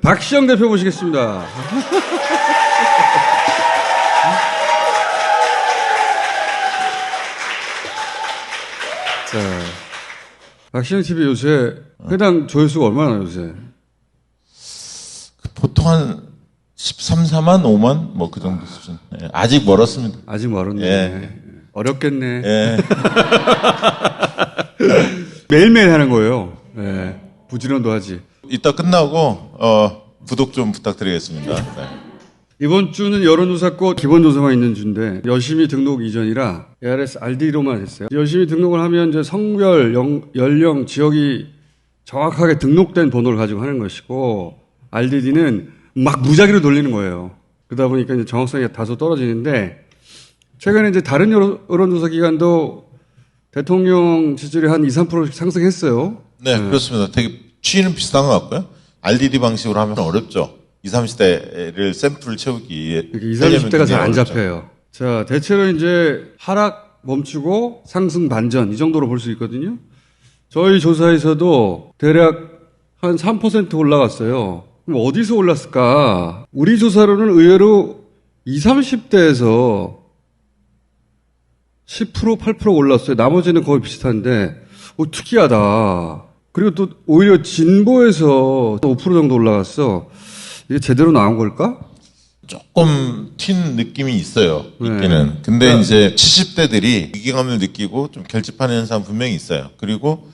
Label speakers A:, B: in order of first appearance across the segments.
A: 박시영 대표 모시겠습니다. 자, 박시영 TV 요새 회당 조회수가 얼마나 요새?
B: 보통 한 13, 4만, 5만 뭐 그 정도 수준. 예, 아직 멀었습니다.
A: 아직 멀었네.
B: 예.
A: 어렵겠네.
B: 예.
A: 매일매일 하는 거예요. 예. 부지런도 하지.
B: 이따 끝나고 구독 좀 부탁드리겠습니다. 네.
A: 이번 주는 여론조사권 기본조사만 있는 주인데 열심히 등록 이전이라 ARS RD로만 했어요. 열심히 등록을 하면 이제 성별, 연령, 지역이 정확하게 등록된 번호를 가지고 하는 것이고 RDD는 막 무작위로 돌리는 거예요. 그러다 보니까 이제 정확성이 다소 떨어지는데 최근에 이제 다른 여론조사 기관도 대통령 지지율이 한 2, 3%씩 상승했어요.
B: 네, 그렇습니다. 되게 취지는 비슷한 것 같고요. RDD 방식으로 하면 어렵죠. 20, 30대를 샘플을 채우기 위해.
A: 20, 30대가 잘 안 잡혀요. 자, 대체로 이제 하락 멈추고 상승 반전 이 정도로 볼 수 있거든요. 저희 조사에서도 대략 한 3% 올라갔어요. 그럼 어디서 올랐을까? 우리 조사로는 의외로 20, 30대에서 10%, 8% 올랐어요. 나머지는 거의 비슷한데, 특이하다. 그리고 또 오히려 진보에서 5% 정도 올라갔어. 이게 제대로 나온 걸까?
B: 조금 튄 느낌이 있어요.
A: 네.
B: 있기는. 근데 이제 70대들이 위기감을 느끼고 좀 결집하는 현상 분명히 있어요. 그리고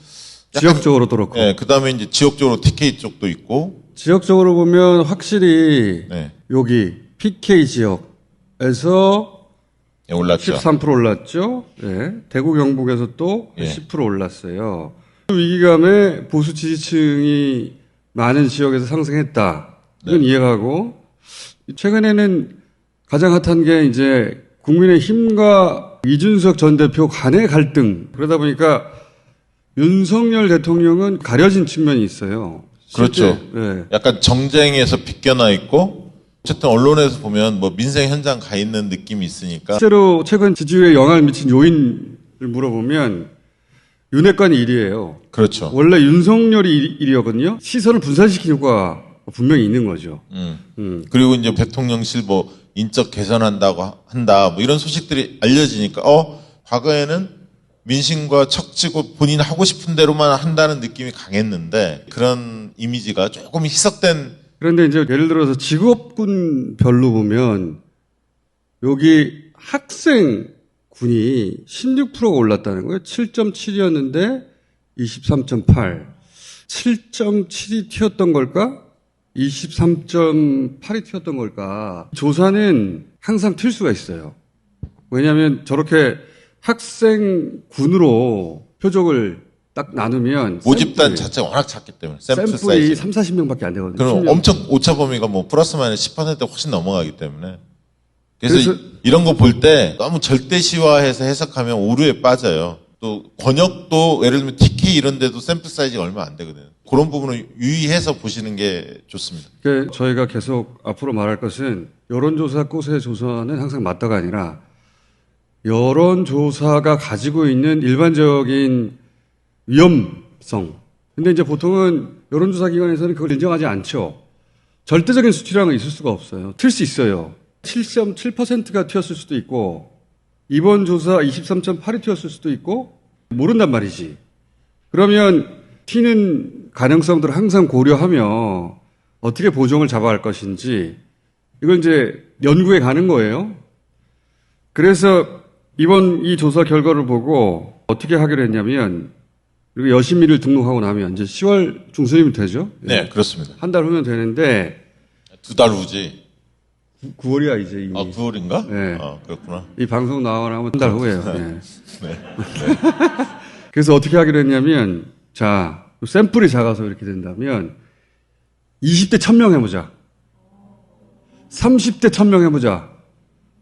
A: 지역적으로도 그렇고.
B: 네, 그 다음에 이제 지역적으로 TK 쪽도 있고.
A: 지역적으로 보면 확실히
B: 네.
A: 여기 PK 지역에서
B: 네, 올랐죠.
A: 13% 올랐죠. 예. 대구 경북에서 또
B: 예.
A: 10% 올랐어요. 위기감에 보수 지지층이 많은 지역에서 상승했다. 이건
B: 네.
A: 이해가고 최근에는 가장 핫한 게 이제 국민의힘과 이준석 전 대표 간의 갈등. 그러다 보니까 윤석열 대통령은 가려진 측면이 있어요.
B: 그렇죠.
A: 예.
B: 약간 정쟁에서 비껴나 있고, 어쨌든 언론에서 보면 뭐 민생 현장 가 있는 느낌이 있으니까.
A: 실제로 최근 지지율에 영향을 미친 요인을 물어보면 윤핵관이 1위예요.
B: 그렇죠.
A: 원래 윤석열이 1위였거든요. 시선을 분산시키는 효과가 분명히 있는 거죠.
B: 그리고 이제 대통령실 뭐 인적 개선한다고 한다 뭐 이런 소식들이 알려지니까 과거에는 민심과 척지고 본인 하고 싶은 대로만 한다는 느낌이 강했는데 그런 이미지가 조금 희석된.
A: 그런데 이제 예를 들어서 직업군별로 보면 여기 학생군이 16%가 올랐다는 거예요. 7.7이었는데 23.8. 7.7이 튀었던 걸까? 23.8이 튀었던 걸까? 조사는 항상 튈 수가 있어요. 왜냐하면 저렇게 학생군으로 표적을 딱 나누면
B: 모집단 자체가 워낙 작기 때문에 샘플
A: 사이즈
B: 사이즈.
A: 3, 40명밖에 안 되거든요.
B: 그럼
A: 10명.
B: 엄청 오차 범위가 뭐 플러스 마이너스 10% 훨씬 넘어가기 때문에. 그래서 이런 거 볼 때 너무 절대시화해서 해석하면 오류에 빠져요. 또 권역도 예를 들면 TK 이런 데도 샘플 사이즈가 얼마 안 되거든요. 그런 부분을 유의해서 보시는 게 좋습니다.
A: 그러니까 저희가 계속 앞으로 말할 것은 여론조사 꽃의 조사는 항상 맞다가 아니라 여론조사가 가지고 있는 일반적인 위험성. 근데 이제 보통은 여론조사 기관에서는 그걸 인정하지 않죠. 절대적인 수치라는 건 있을 수가 없어요. 튈 수 있어요. 7.7%가 튀었을 수도 있고 이번 조사 23.8이 튀었을 수도 있고 모른단 말이지. 그러면 튀는 가능성들을 항상 고려하며 어떻게 보정을 잡아야 할 것인지 이건 이제 연구에 가는 거예요. 그래서 이번 이 조사 결과를 보고 어떻게 하기로 했냐면 그리고 여심미를 등록하고 나면 이제 10월 중순이면 되죠?
B: 네, 그렇습니다.
A: 한 달 후면 되는데
B: 2달 후지.
A: 9월이야 이제 이미.
B: 9월인가?
A: 네.
B: 그렇구나.
A: 이 방송 나오면 한 달 후에요. 네.
B: 네.
A: 그래서 어떻게 하기로 했냐면 자 샘플이 작아서 이렇게 된다면 20대 1000명 해보자. 30대 1000명 해보자.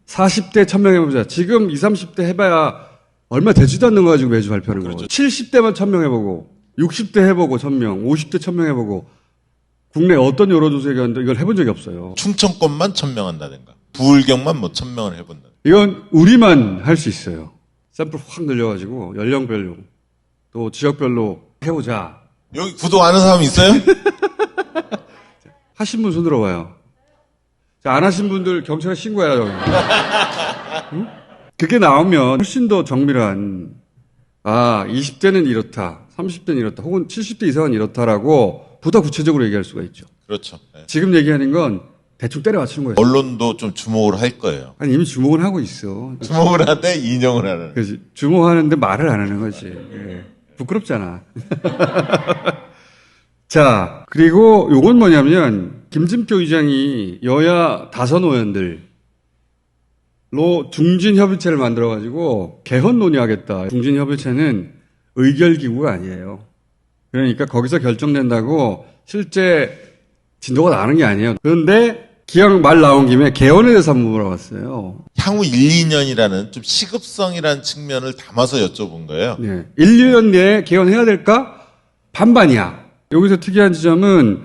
A: 40대 1000명 해보자. 지금 20, 30대 해봐야 얼마 되지도 않는 거 가지고 매주 발표하는 거죠. 70대만 1000명 해보고 60대 해보고 1000명 50대 1000명 해보고 국내 어떤 여론조사 기관도 이걸 해본 적이 없어요.
B: 충청권만 1000명 한다든가 부울경만 뭐 1000명을 해본다.
A: 이건 우리만 할 수 있어요. 샘플 확 늘려가지고 연령별로 또 지역별로 해보자.
B: 여기 구독 안 하는 사람 있어요?
A: 하신 분 손 들어봐요. 자, 안 하신 분들 경찰에 신고해요. 응? 그게 나오면 훨씬 더 정밀한 20대는 이렇다, 30대는 이렇다, 혹은 70대 이상은 이렇다라고 보다 구체적으로 얘기할 수가 있죠.
B: 그렇죠. 네.
A: 지금 얘기하는 건 대충 때려 맞추는 거예요.
B: 언론도 좀 주목을 할 거예요.
A: 아니, 이미 주목을 하고 있어.
B: 주목을 하되 인용을 하는.
A: 그렇지. 주목하는데 말을 안 하는 거지. 예. 부끄럽잖아. 자, 그리고 요건 뭐냐면, 김진표 의장이 여야 다선 의원들로 중진협의체를 만들어가지고 개헌 논의하겠다. 중진협의체는 의결기구가 아니에요. 그러니까 거기서 결정된다고 실제 진도가 나는 게 아니에요. 그런데 기왕 말 나온 김에 개헌에 대해서 한번 물어봤어요.
B: 향후 1, 2년이라는 좀 시급성이라는 측면을 담아서 여쭤본 거예요.
A: 네. 1, 2년 내에 개헌해야 될까? 반반이야. 여기서 특이한 지점은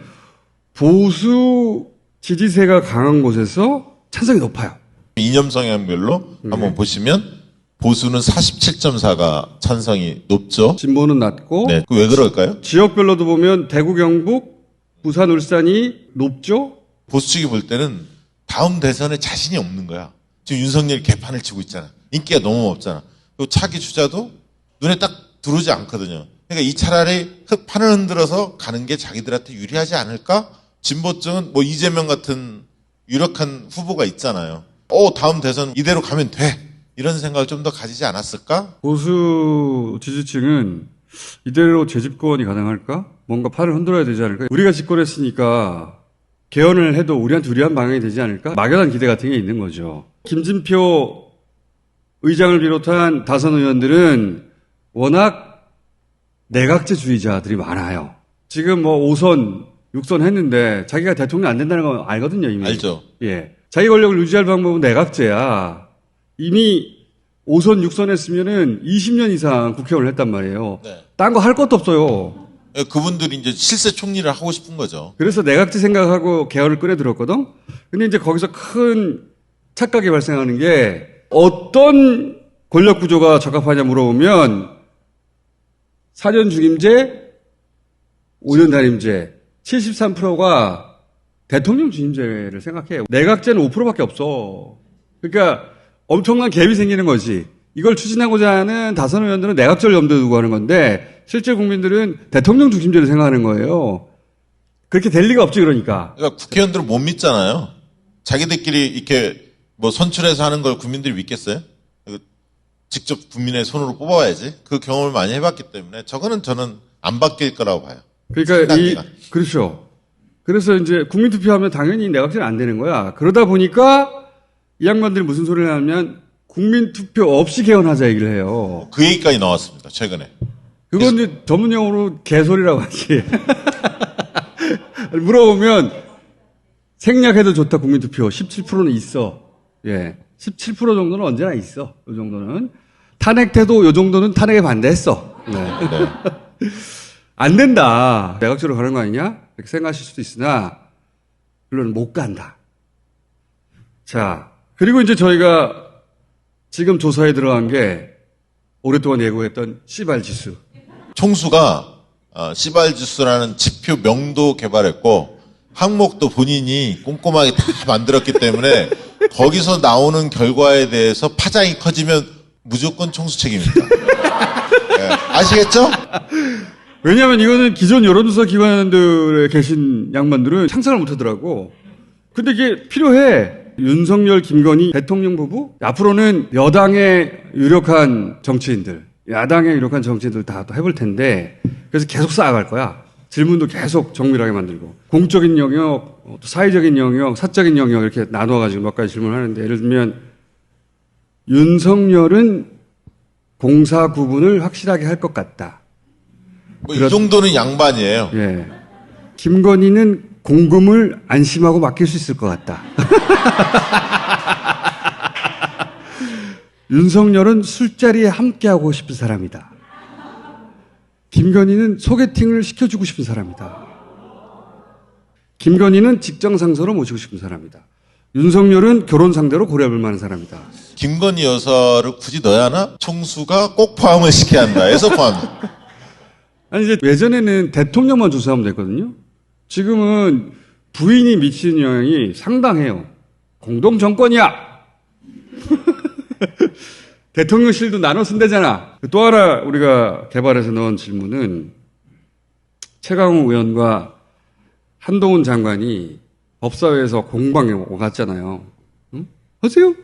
A: 보수 지지세가 강한 곳에서 찬성이 높아요.
B: 이념 성향별로 한번 보시면 보수는 47.4가 찬성이 높죠.
A: 진보는 낮고
B: 네. 왜 그럴까요?
A: 지역별로도 보면 대구, 경북, 부산, 울산이 높죠.
B: 보수 측이 볼 때는 다음 대선에 자신이 없는 거야. 지금 윤석열이 개판을 치고 있잖아. 인기가 너무 없잖아. 그리고 차기 주자도 눈에 딱 들어오지 않거든요. 그러니까 이 차라리 판을 흔들어서 가는 게 자기들한테 유리하지 않을까? 진보층은 뭐 이재명 같은 유력한 후보가 있잖아요. 다음 대선 이대로 가면 돼. 이런 생각을 좀 더 가지지 않았을까?
A: 보수 지지층은 이대로 재집권이 가능할까? 뭔가 판을 흔들어야 되지 않을까? 우리가 집권했으니까 개헌을 해도 우리한테 유리한 방향이 되지 않을까? 막연한 기대 같은 게 있는 거죠. 김진표 의장을 비롯한 다선 의원들은 워낙 내각제주의자들이 많아요. 지금 뭐 5선, 6선 했는데 자기가 대통령 안 된다는 거 알거든요, 이미.
B: 알죠.
A: 예. 자기 권력을 유지할 방법은 내각제야. 이미 5선, 6선 했으면은 20년 이상 국회의원을 했단 말이에요.
B: 네.
A: 딴 거 할 것도 없어요.
B: 그분들이 이제 실세 총리를 하고 싶은 거죠.
A: 그래서 내각제 생각하고 개헌을 끌어들였거든? 근데 이제 거기서 큰 착각이 발생하는 게 어떤 권력 구조가 적합하냐 물어보면 4년 중임제, 5년 단임제, 73%가 대통령 중임제를 생각해요. 내각제는 5%밖에 없어. 그러니까 엄청난 갭이 생기는 거지. 이걸 추진하고자 하는 다선 의원들은 내각제를 염두에 두고 하는 건데 실제 국민들은 대통령 중심제를 생각하는 거예요. 그렇게 될 리가 없지 그러니까.
B: 그러니까 국회의원들은 못 믿잖아요. 자기들끼리 이렇게 뭐 선출해서 하는 걸 국민들이 믿겠어요? 직접 국민의 손으로 뽑아야지. 그 경험을 많이 해봤기 때문에 저는 안 바뀔 거라고 봐요.
A: 그러니까 그렇죠. 그래서 이제 국민투표하면 당연히 내각제는 안 되는 거야. 그러다 보니까 이 양반들이 무슨 소리를 하냐면 국민투표 없이 개헌하자 얘기를 해요.
B: 그 얘기까지 나왔습니다. 최근에.
A: 그건 이제 전문용어로 개소리라고 하지. 물어보면 생략해도 좋다 국민투표 17%는 있어. 예. 17% 정도는 언제나 있어. 이 정도는. 탄핵돼도 이 정도는 탄핵에 반대했어. 네.
B: 네.
A: 안 된다. 내각제로 가는 거 아니냐? 이렇게 생각하실 수도 있으나, 물론 못 간다. 자, 그리고 이제 저희가 지금 조사에 들어간 게 오랫동안 예고했던 씨발 지수.
B: 총수가 씨발 지수라는 지표 명도 개발했고 항목도 본인이 꼼꼼하게 다 만들었기 때문에 거기서 나오는 결과에 대해서 파장이 커지면 무조건 총수 책임입니다. 네. 아시겠죠?
A: 왜냐하면 이거는 기존 여론조사 기관들에 계신 양반들은 상상을 못하더라고. 근데 이게 필요해. 윤석열, 김건희 대통령 부부? 앞으로는 여당의 유력한 정치인들, 야당의 유력한 정치인들 다 또 해볼 텐데, 그래서 계속 쌓아갈 거야. 질문도 계속 정밀하게 만들고. 공적인 영역, 또 사회적인 영역, 사적인 영역 이렇게 나눠가지고 몇 가지 질문을 하는데, 예를 들면, 윤석열은 공사 구분을 확실하게 할 것 같다.
B: 뭐 이 정도는 양반이에요.
A: 예. 김건희는 공금을 안심하고 맡길 수 있을 것 같다. 윤석열은 술자리에 함께하고 싶은 사람이다. 김건희는 소개팅을 시켜주고 싶은 사람이다. 김건희는 직장 상사로 모시고 싶은 사람이다. 윤석열은 결혼 상대로 고려해볼 만한 사람이다.
B: 김건희 여사를 굳이 넣어야 하나? 총수가 꼭 포함을 시켜야 한다 해서 포함.
A: 아니, 이제 예전에는 대통령만 조사하면 됐거든요. 지금은 부인이 미치는 영향이 상당해요. 공동 정권이야. 대통령실도 나눠 쓴다잖아. 또 하나 우리가 개발해서 넣은 질문은 최강욱 의원과 한동훈 장관이 법사위에서 공방에 오갔잖아요. 응? 하세요?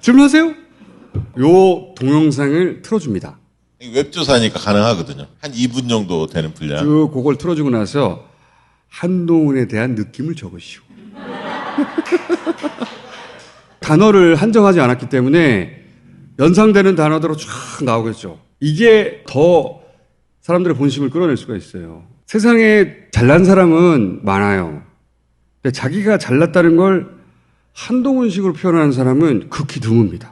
A: 질문하세요? 요 동영상을 틀어줍니다.
B: 웹조사니까 가능하거든요. 한 2분 정도 되는 분량.
A: 쭉 그걸 틀어주고 나서 한동훈에 대한 느낌을 적으시오. 단어를 한정하지 않았기 때문에 연상되는 단어대로 쫙 나오겠죠. 이게 더 사람들의 본심을 끌어낼 수가 있어요. 세상에 잘난 사람은 많아요. 근데 자기가 잘났다는 걸 한동훈식으로 표현하는 사람은 극히 드뭅니다.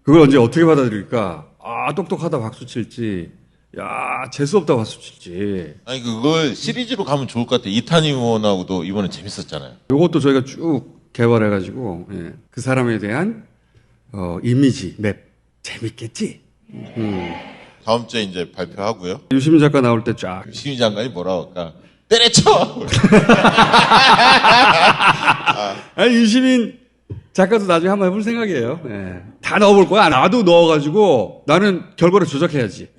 A: 그걸 언제 어떻게 받아들일까? 아, 똑똑하다 박수 칠지, 야, 재수없다 박수 칠지.
B: 아니, 그걸 시리즈로 가면 좋을 것 같아요. 이탄희 의원하고도 이번에 재밌었잖아요.
A: 요것도 저희가 쭉 개발해가지고, 예, 그 사람에 대한, 이미지, 맵. 재밌겠지?
B: 다음 주에 이제 발표하고요.
A: 유시민 작가 나올 때 쫙.
B: 유시민 장관이 뭐라고 할까? 때려쳐!
A: 아니, 유시민 작가도 나중에 한번 해볼 생각이에요. 예. 다 넣어볼 거야. 나도 넣어가지고 나는 결과를 조작해야지.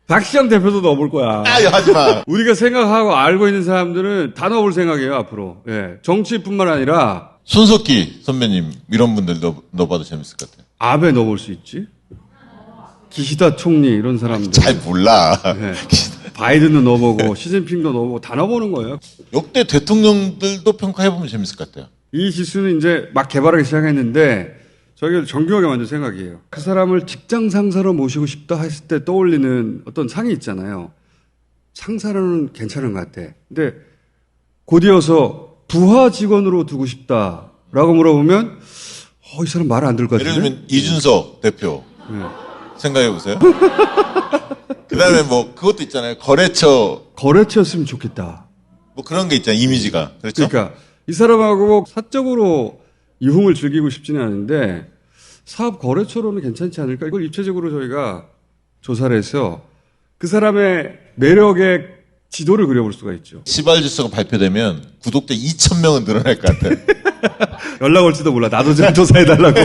A: 박시영 대표도 넣어볼 거야.
B: 아, 하지 마.
A: 우리가 생각하고 알고 있는 사람들은 다 넣어볼 생각이에요, 앞으로. 예. 정치뿐만 아니라
B: 손석희 선배님, 이런 분들 넣어봐도 재밌을 것 같아요.
A: 아베 넣어볼 수 있지. 기시다 총리, 이런 사람들.
B: 잘 몰라.
A: 예. 바이든도 넣어보고, 시진핑도 넣어보고, 다 넣어보는 거예요.
B: 역대 대통령들도 평가해보면 재밌을 것 같아요.
A: 이 기술은 이제 막 개발하기 시작했는데, 저희가 정교하게 만든 생각이에요. 그 사람을 직장 상사로 모시고 싶다 했을 때 떠올리는 어떤 상이 있잖아요. 상사로는 괜찮은 것 같아. 근데 곧이어서 부하 직원으로 두고 싶다라고 물어보면, 이 사람 말 안 들을 것
B: 예를
A: 같은데?
B: 들면 이준석 대표 생각해보세요. 그 다음에 뭐 그것도 있잖아요.
A: 거래처였으면 좋겠다.
B: 뭐 그런 게 있잖아요. 이미지가. 그렇죠?
A: 그러니까 이 사람하고 사적으로 유흥을 즐기고 싶지는 않은데 사업 거래처로는 괜찮지 않을까? 이걸 입체적으로 저희가 조사를 해서 그 사람의 매력의 지도를 그려볼 수가 있죠.
B: 시발지수가 발표되면 구독자 2,000명은 늘어날 것 같아요.
A: 연락 올지도 몰라. 나도 좀 조사해달라고.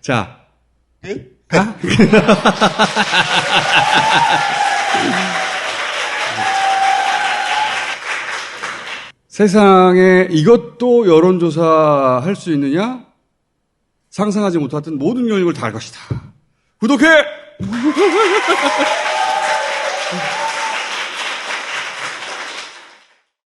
A: 자, 가? 세상에 이것도 여론조사 할 수 있느냐? 상상하지 못했던 모든 영역을 다 할 것이다. 구독해!